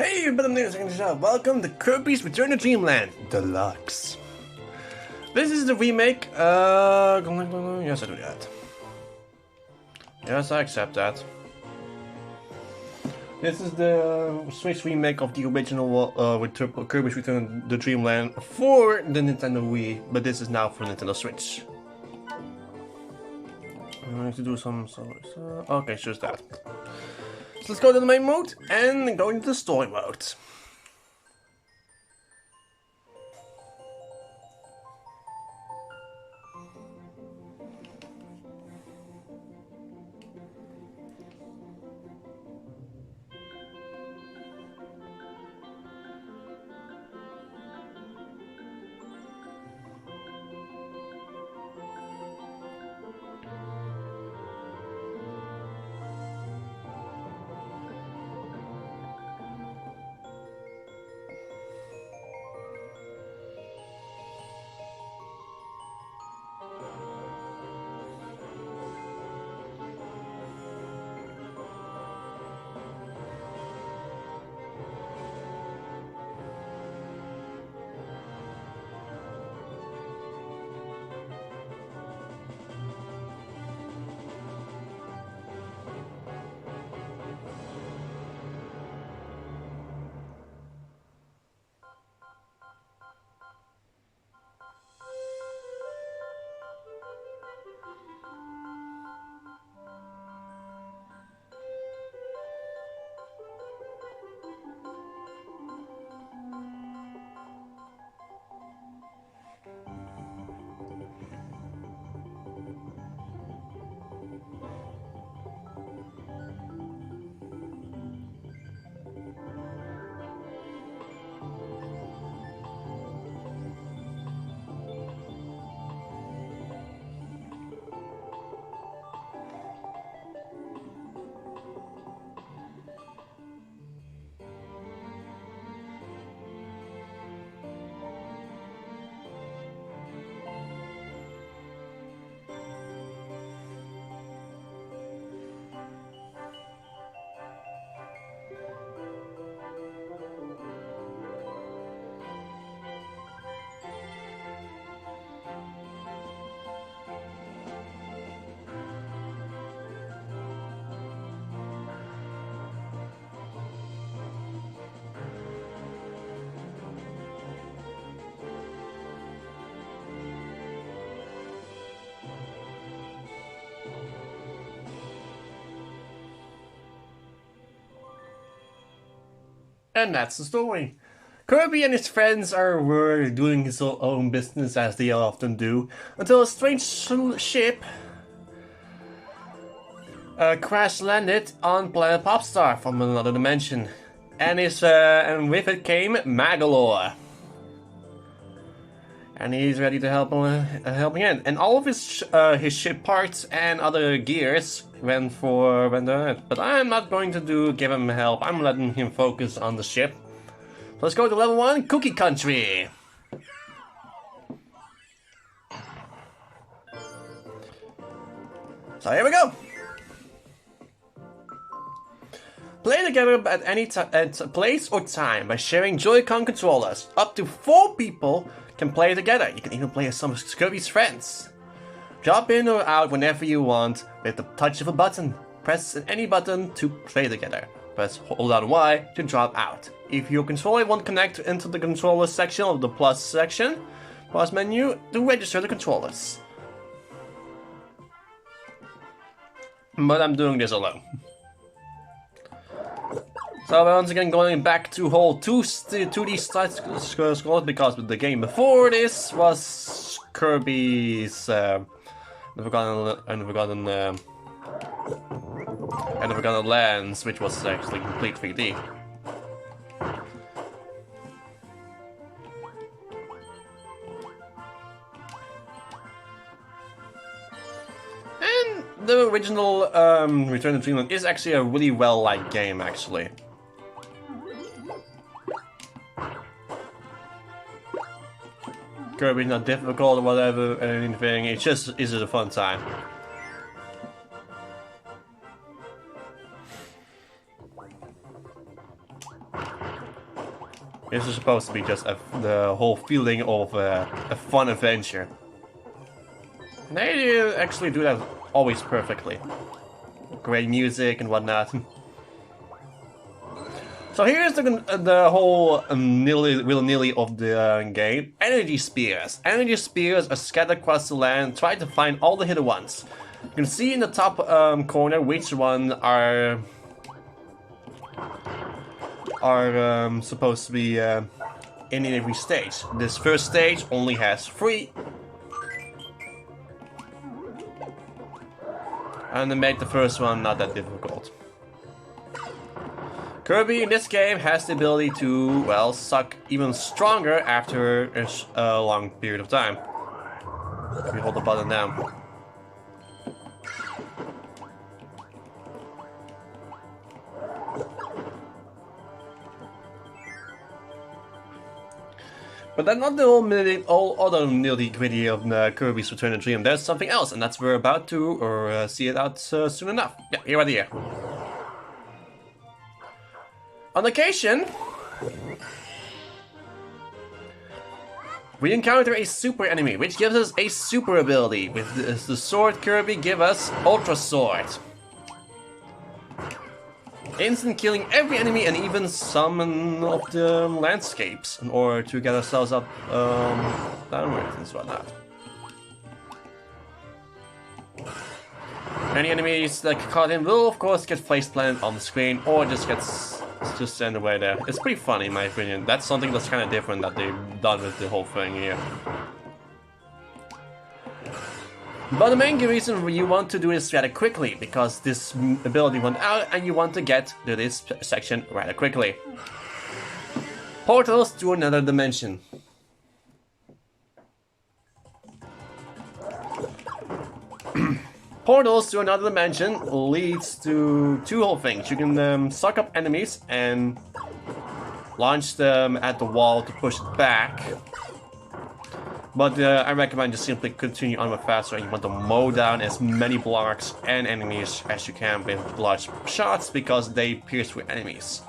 Hey, but I'm there. Welcome to Kirby's Return to Dreamland Deluxe. This is the remake. Yes, I do that. Yes, I accept that. This is the Switch remake of the original with Kirby's Return to Dreamland for the Nintendo Wii, but this is now for Nintendo Switch. I need to do some. Okay, just that. So let's go to the main mode and go into the story mode. And that's the story. Kirby and his friends were doing his own business as they often do, until a strange ship crash landed on planet Popstar from another dimension, and with it came Magalore, and he's ready to help him. And all of his ship parts and other gears went there. But I'm not going to give him help. I'm letting him focus on the ship. So let's go to level 1, Cookie Country. So here we go. Play together at any place or time by sharing Joy-Con controllers. Up to 4 people can play together. You can even play as some of Kirby's friends. Drop in or out whenever you want with the touch of a button. Press any button to play together. Hold down Y to drop out. If your controller won't connect into the controller section of the plus menu to register the controllers. But I'm doing this alone. So once again, going back to whole 2D scrolls, because the game before this was Kirby's the Forgotten Lands, which was actually complete 3D. And the original Return to Dreamland is actually a really well-liked game, actually. Kirby's not difficult or whatever, anything. It's just a fun time. This is supposed to be just the whole feeling of a fun adventure. And they actually do that always perfectly. Great music and whatnot. So here's the whole willy-nilly of the game. Energy spears. Energy spears are scattered across the land. Try to find all the hidden ones. You can see in the top corner which one are supposed to be in every stage. This first stage only has 3. And they made the first one not that difficult. Kirby in this game has the ability to, well, suck even stronger after a long period of time. If you hold the button down. But that's not the all other nitty-gritty of Kirby's Return to Dream. There's something else, and that's we're about to see it out soon enough. Yeah, here right here. On occasion, we encounter a super enemy, which gives us a super ability. With the sword, Kirby give us Ultra Sword. Instant killing every enemy and even some of the landscapes in order to get ourselves up downwards and whatnot. Any enemies that get caught in will of course get face planted on the screen or just sent away there. It's pretty funny in my opinion. That's something that's kind of different that they've done with the whole thing here. But the main reason you want to do this rather quickly, because this ability went out and you want to get to this section rather quickly. Portals to another dimension. Portals to another dimension leads to 2 whole things. You can suck up enemies and launch them at the wall to push it back. But I recommend just simply continue on with faster, and you want to mow down as many blocks and enemies as you can with large shots because they pierce through enemies.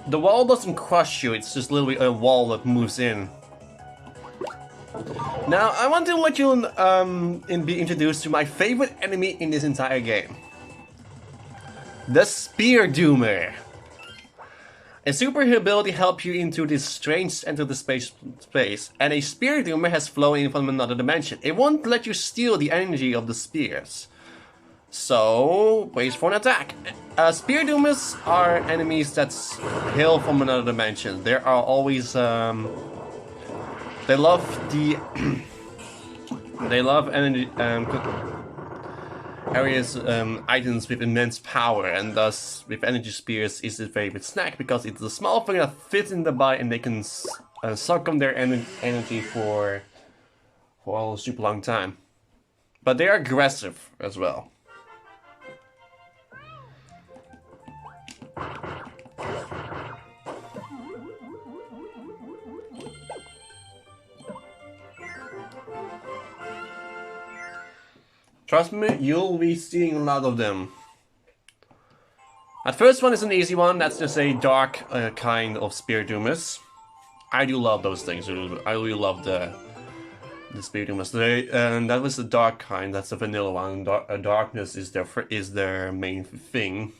The wall doesn't crush you, it's just literally a wall that moves in. Now, I want to let you be introduced to my favorite enemy in this entire game. The Spear Doomer. A superhero ability helps you into this strange enter the space, and a Spear Doomer has flown in from another dimension. It won't let you steal the energy of the spears. So, brace for an attack. Spear Doomers are enemies that hail from another dimension. There are always, they love the, they love energy, areas, items with immense power, and thus, with energy spears is their favorite snack because it's a small thing that fits in the bite and they can suck on their energy for a super long time. But they are aggressive as well. Trust me, you'll be seeing a lot of them. That first one is an easy one. That's just a dark kind of Spear Doomers. I do love those things. I really love the Spear Doomers. And that was the dark kind. That's the vanilla one. Darkness is their main thing.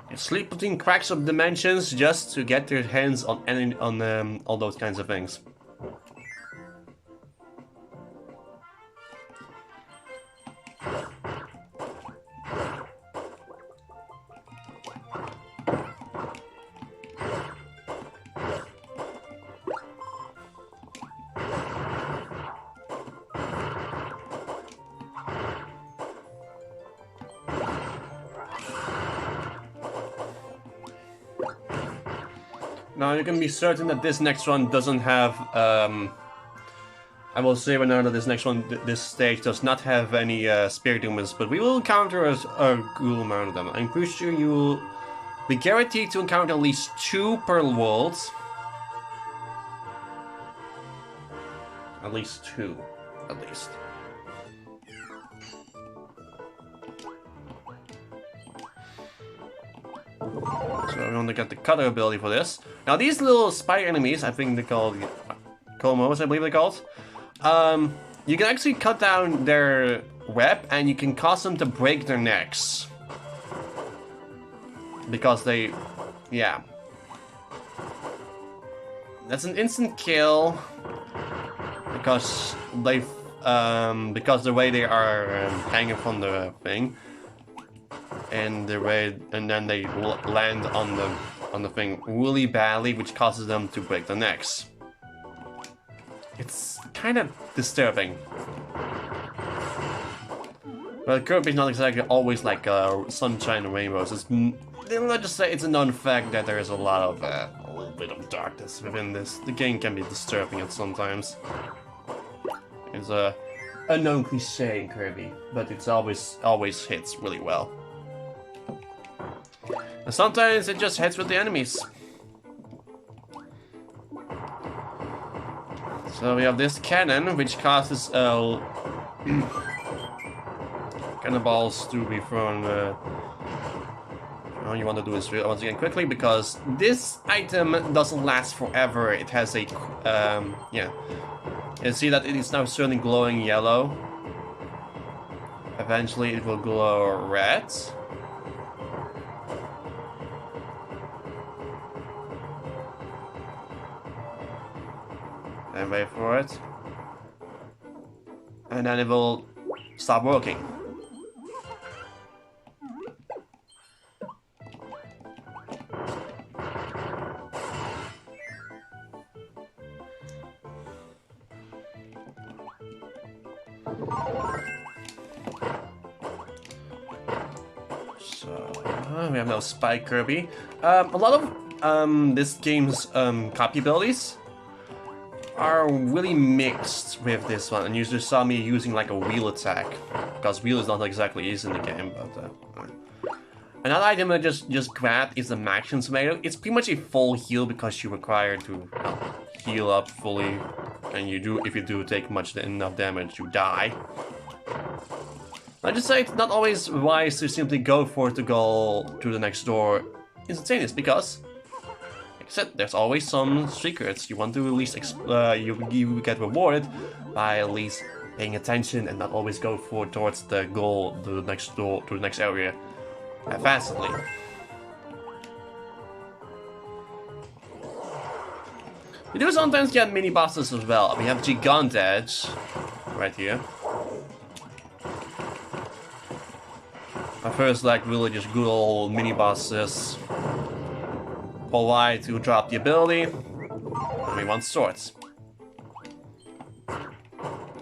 They sleep between cracks of dimensions just to get their hands on all those kinds of things. Now you can be certain that this next one doesn't have I will say right now that this next one, this stage does not have any spirit demons, but we will encounter a good amount of them. I'm pretty sure you will be guaranteed to encounter at least 2 per world. At least 2. At least. So we only got the cutter ability for this. Now these little spider enemies, I think they're called Komos, I believe they're called. You can actually cut down their web and you can cause them to break their necks. Because they, yeah. That's an instant kill. Because they, because the way they are hanging from the thing. And the way, and then they land on the thing really badly, which causes them to break their necks. It's kind of disturbing. But Kirby's not exactly always like sunshine and rainbows. Let's just say it's a known fact that there is a lot of a little bit of darkness within this. The game can be disturbing at sometimes. It's a known cliche in Kirby, but it's always hits really well. And sometimes it just hits with the enemies. So we have this cannon, which causes cannonballs to be thrown. All you want to do is once again quickly, because this item doesn't last forever. It has a yeah. You see that it is now certainly glowing yellow. Eventually, it will glow red. And wait for it. And then it will stop working. So, we have no Spike Kirby. A lot of this game's copy abilities are really mixed with this one, and you just saw me using like a wheel attack, because wheel is not exactly easy in the game, but another item I just grabbed is the Maximum Tomato. It's pretty much a full heal because you're required to heal up fully, and if you do take enough damage, you die. I just say it's not always wise to simply go for it to go to the next door instantaneous, because said, there's always some secrets you want to at least you get rewarded by at least paying attention and not always go towards the goal, the next door, to the next area fastly. We do sometimes get mini bosses as well. We have Gigantedge right here. My first like really just good old mini bosses. Pull Y to drop the ability, and we want swords.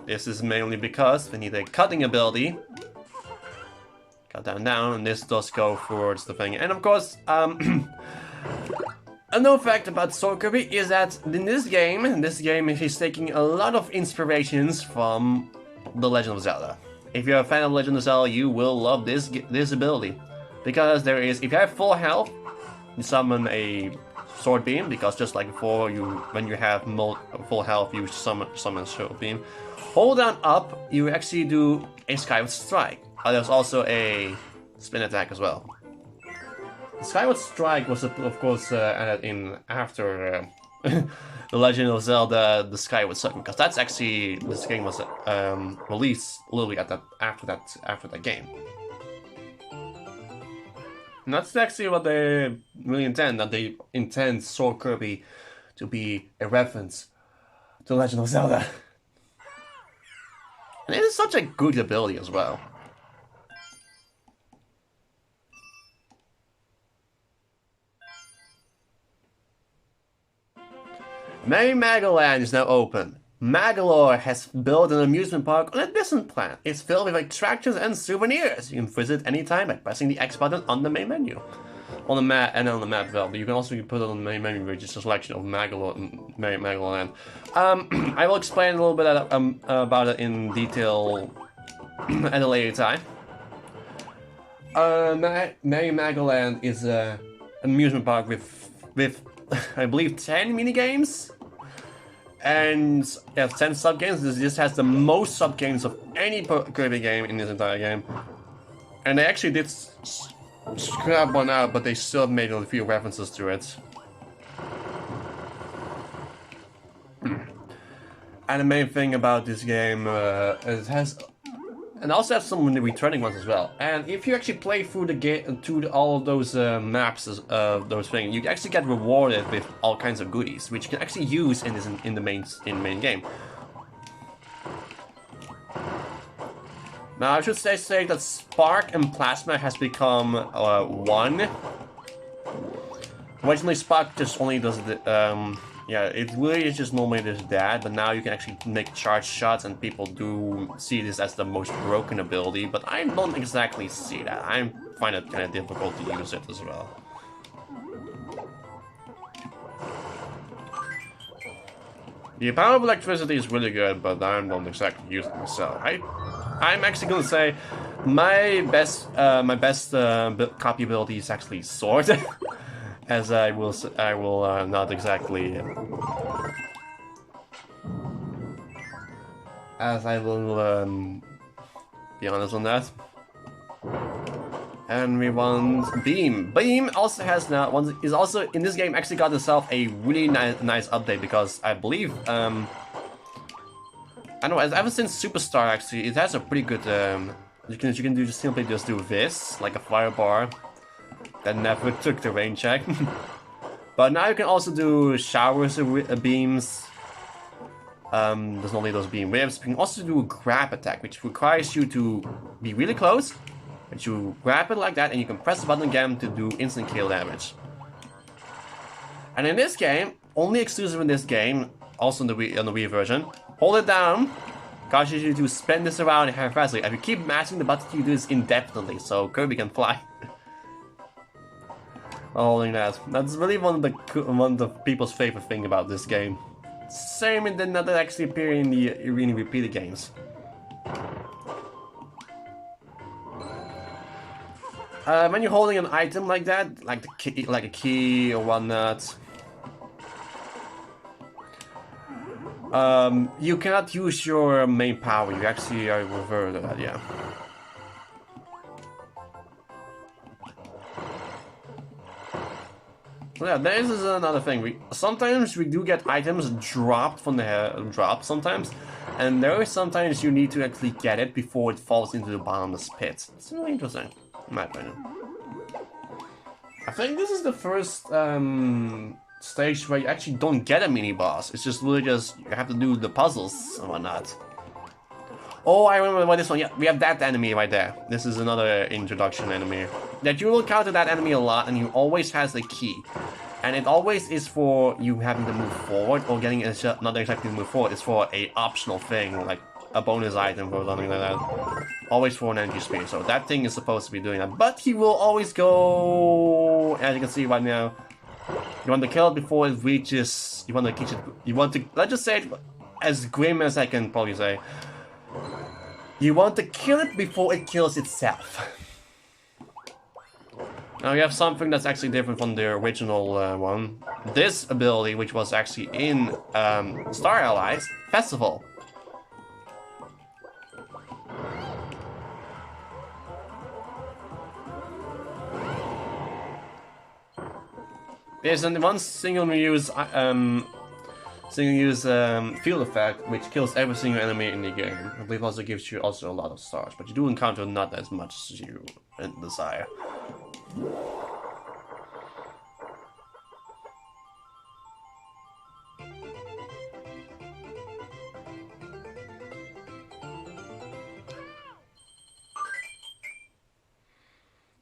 This is mainly because we need a cutting ability. Cut down, and this does go towards the thing. And of course, a known fact about Sword Kirby is that in this game he's taking a lot of inspirations from The Legend of Zelda. If you're a fan of Legend of Zelda, you will love this ability. Because if you have full health, you summon a sword beam, because just like before, when you have full health, you summon a sword beam. Hold down up, you actually do a Skyward Strike. There's also a spin attack as well. The Skyward Strike was of course added in after The Legend of Zelda: The Skyward Sword, because that's actually, this game was released literally after that game. And that's actually what they really intend, that they intend Sword Kirby to be a reference to Legend of Zelda. And it is such a good ability as well. Merry Magoland is now open. Magalore has built an amusement park on a distant planet. It's filled with attractions and souvenirs. You can visit anytime by pressing the X button on the main menu. on the map and on the map as well. But you can also put it on the main menu, which is a selection of Magoland. I will explain a little bit about it in detail at a later time. Magoland is an amusement park with I believe 10 minigames. And yeah, 10 sub-games. This has the most sub-games of any Kirby game in this entire game. And they actually did scrap one out, but they still made a few references to it. And the main thing about this game, it has... And also have some returning ones as well. And if you actually play through the game, all of those maps, those things, you actually get rewarded with all kinds of goodies, which you can actually use in the main game. Now I should say that Spark and Plasma has become one. Originally, Spark just only does the yeah, it really is just normally just that, but now you can actually make charge shots, and people do see this as the most broken ability, but I don't exactly see that. I find it kind of difficult to use it as well. The power of electricity is really good, but I don't exactly use it myself. I'm actually gonna say my best copy ability is actually Sword. As I will not exactly. As I will be honest on that. And we want Beam. Beam also has now is also in this game actually got itself a really nice update, because I believe I don't know, ever since Superstar actually it has a pretty good you can do just simply just do this like a fire bar. That never took the rain check. But now you can also do showers of beams. There's only those beam waves. You can also do a grab attack, which requires you to be really close. But you grab it like that, and you can press the button again to do instant kill damage. And in this game, only exclusive in this game, also on the Wii version, hold it down, causes you to spin this around and fastly. If you keep mashing the button, you do this indefinitely, so Kirby can fly. Holding that. That's really one of the people's favorite thing about this game. Same it did not actually appear in the Arena Repeated games. When you're holding an item like that, like a key or whatnot, you cannot use your main power. You actually are reverted that, yeah. So yeah, this is another thing. Sometimes we do get items dropped from the drop sometimes, and there is sometimes you need to actually get it before it falls into the bottomless pit. It's really interesting, in my opinion. I think this is the first stage where you actually don't get a mini boss. It's just really just you have to do the puzzles and whatnot. Oh, I remember what this one. Yeah, we have that enemy right there. This is another introduction enemy. That you will encounter that enemy a lot, and he always has a key. And it always is for you having to move forward, or getting not exactly to move forward. It's for a optional thing, like a bonus item or something like that. Always for an energy speed. So that thing is supposed to be doing that. But he will always go, as you can see right now. You want to kill it before it reaches. You want to catch it. You want to, let's just say it as grim as I can probably say. You want to kill it before it kills itself. Now we have something that's actually different from the original one. This ability, which was actually in Star Allies Festival. There's one single-use field effect, which kills every single enemy in the game. I believe also gives you also a lot of stars, but you do encounter not as much as you desire.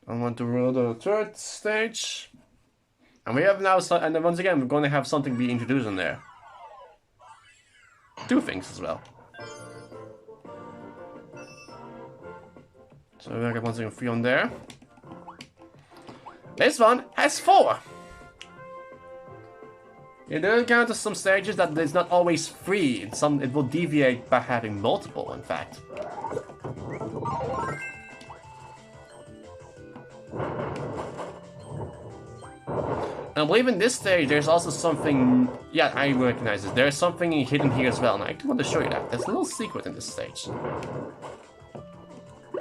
I want to roll the third stage. And we have now, and then once again, we're going to have something be introduced in there. Two things as well. So we got one thing free on there. This one has 4. You do encounter some stages that is not always free. It will deviate by having multiple, in fact. And I believe in this stage there's also something... Yeah, I recognize it. There's something hidden here as well, and I do want to show you that. There's a little secret in this stage.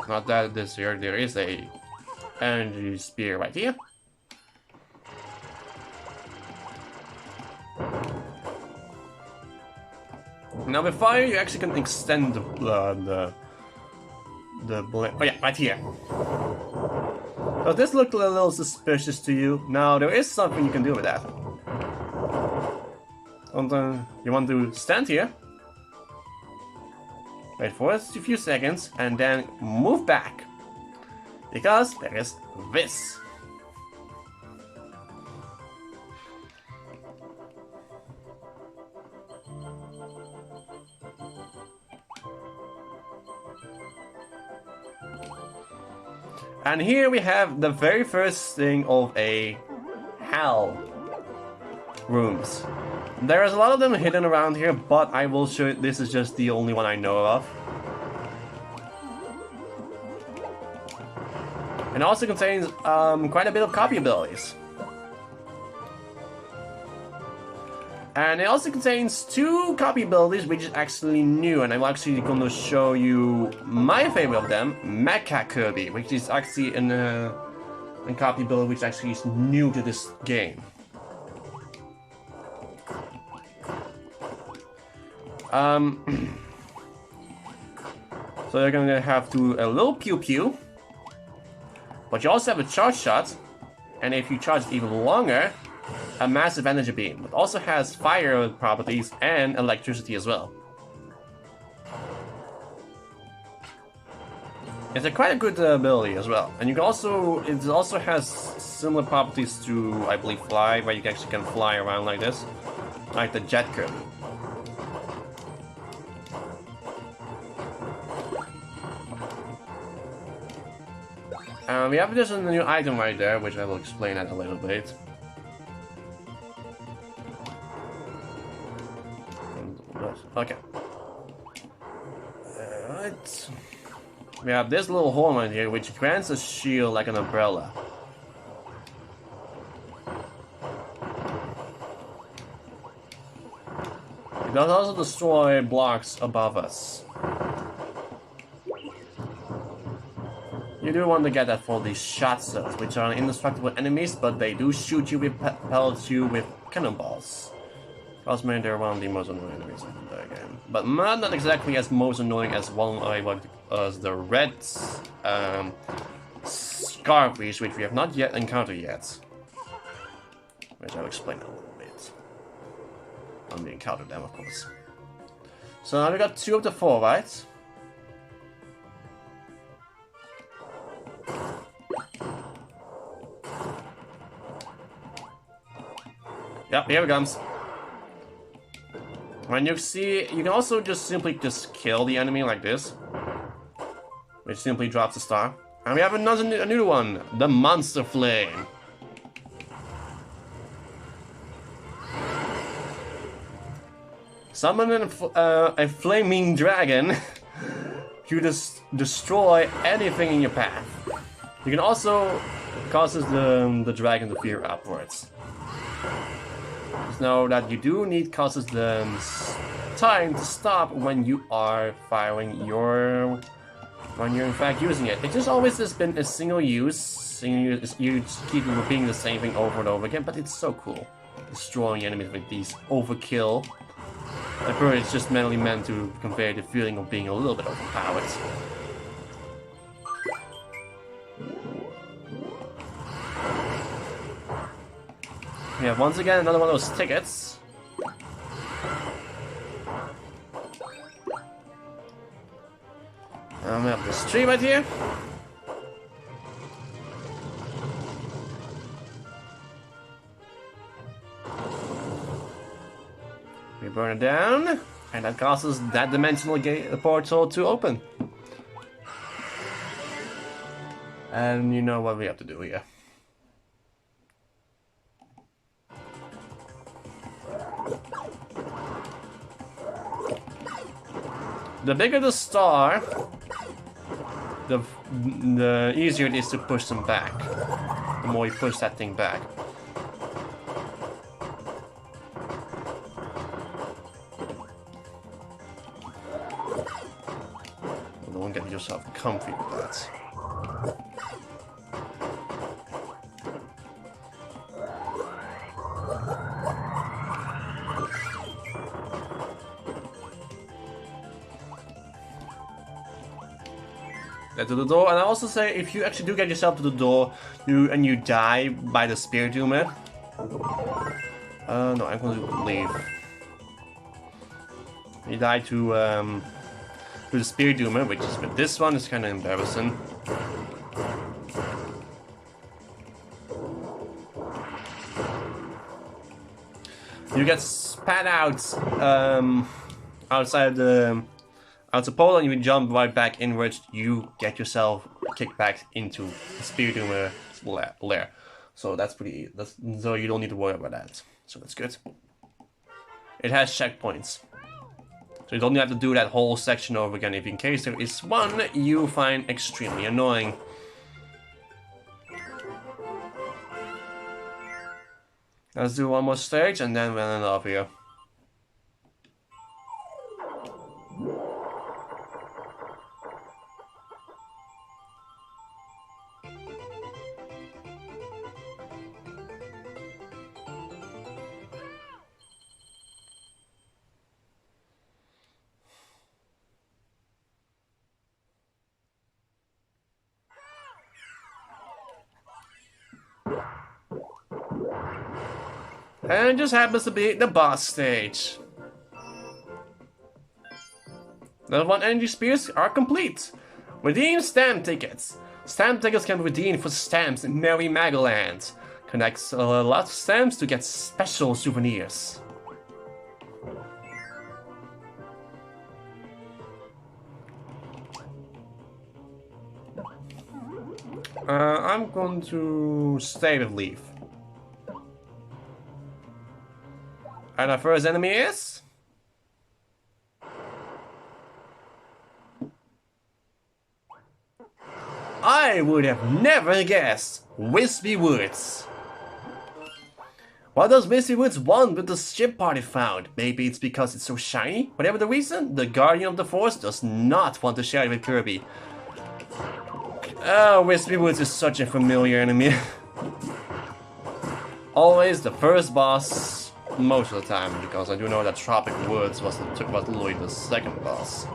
Not that this here, there is a energy spear right here. Now with fire, you actually can extend the blade. Oh yeah, right here. Does this look a little suspicious to you? Now there is something you can do with that. You want to stand here, wait for a few seconds, and then move back, because there is this. And here we have the very first thing of a hell rooms. There's a lot of them hidden around here, but I will show you, this is just the only one I know of. It also contains quite a bit of copy abilities. And it also contains 2 copy abilities, which is actually new, and I'm actually going to show you my favorite of them, Mecha Kirby, which is actually a copy ability which actually is new to this game. So you're going to have a little pew pew, but you also have a charge shot, and if you charge it even longer, a massive energy beam. It also has fire properties and electricity as well. It's quite a good ability as well, and you can also it also has similar properties to, I believe, fly, where you actually can fly around like this, like the jet Kirby. We have just a new item right there, which I will explain at a little bit. Okay. Right. We have this little horn right here, which grants a shield like an umbrella. It does also destroy blocks above us. You do want to get that for these shot cells, which are indestructible enemies, but they do shoot you with pellets you with cannonballs. Cosman, they're one of the most annoying enemies in the game. But not exactly as most annoying as as the red Scarfish, which we have not yet encountered yet. Which I'll explain a little bit. When we encounter them, of course. So now we got 2 of the 4, right? Yep, here it comes. When you see, you can also simply kill the enemy like this, which simply drops a star. And we have a new one, the Monster Flame. Summon a flaming dragon to destroy anything in your path. You can also cause the dragon to veer upwards. Just know that you do need causes the time to stop when you are firing when you're in fact using it. It just always has been a single use. You just keep repeating the same thing over and over again, but it's so cool. Destroying enemies with these overkill. I prefer it's just mentally meant to convey the feeling of being a little bit overpowered. We have once again another one of those tickets. And we have this tree right here. We burn it down, and that causes that dimensional portal to open. And you know what we have to do here. The bigger the star, the easier it is to push them back. The more you push that thing back. Don't get yourself comfy with that. Get to the door, and I also say if you actually do get yourself to the door, you die by the spear doomer. No, I'm going to leave. You die to the spear doomer, which is with this one is kind of embarrassing. You get spat out outside the pole, and you jump right back inwards. You get yourself kicked back into the spear doomer lair. So so you don't need to worry about that. So that's good. It has checkpoints. So you don't have to do that whole section over again if in case there is one you find extremely annoying. Let's do one more stage and then we'll end off here. And it just happens to be the boss stage. Level 1 energy spears are complete. Redeem stamp tickets. Stamp tickets can be redeemed for stamps in Merry Magoland. Connect lots of stamps to get special souvenirs. I'm going to stay with Leaf. And our first enemy is... I would have never guessed Wispy Woods. What does Wispy Woods want with the ship party found? Maybe it's because it's so shiny? Whatever the reason, the Guardian of the Force does not want to share it with Kirby. Oh, Wispy Woods is such a familiar enemy. Always the first boss. Most of the time, because I do know that Tropic Woods was literally the second boss.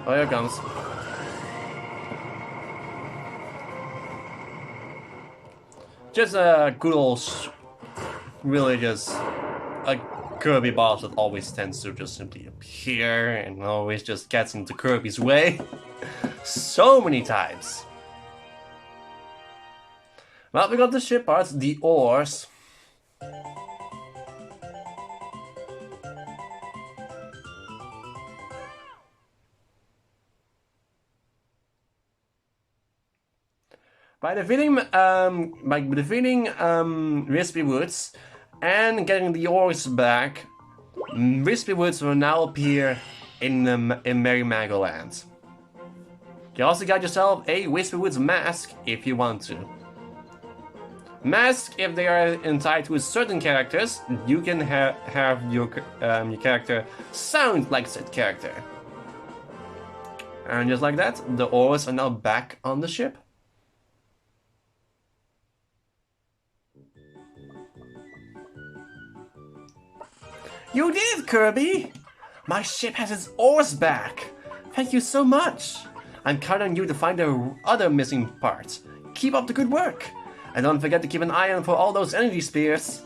Oh, here it comes. Just a good old, really just a Kirby boss that always tends to just simply appear and always just gets into Kirby's way. So many times. Well, we got the ship parts, the Oars. By defeating Wispy Woods and getting the Oars back, Wispy Woods will now appear in Merry Magoland. You also got yourself a Wispy Woods mask if you want to. Mask, if they are tied to certain characters, you can have your character sound like said character. And just like that, the Oars are now back on the ship. You did, Kirby! My ship has its oars back! Thank you so much! I'm counting on you to find the other missing parts. Keep up the good work! And don't forget to keep an eye on for all those energy spears.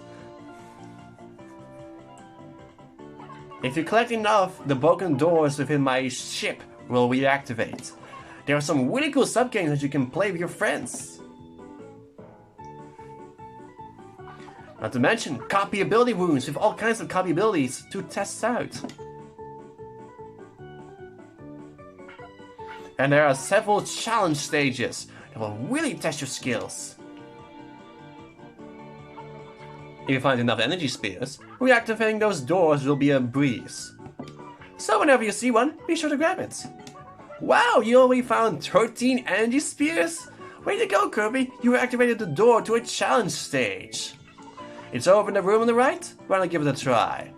If you collect enough, the broken doors within my ship will reactivate. There are some really cool sub-games that you can play with your friends. Not to mention copy ability wounds with all kinds of copy abilities to test out. And there are several challenge stages that will really test your skills. If you find enough energy spears, reactivating those doors will be a breeze. So whenever you see one, be sure to grab it. Wow, you already found 13 energy spears? Way to go, Kirby! You activated the door to a challenge stage. It's over in the room on the right. Why not give it a try?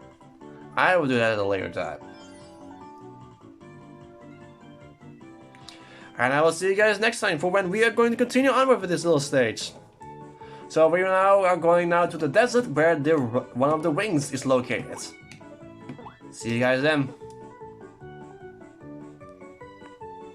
I will do that at a later time. And I will see you guys next time for when we are going to continue on with this little stage. So we now are going now to the desert where one of the wings is located. See you guys then.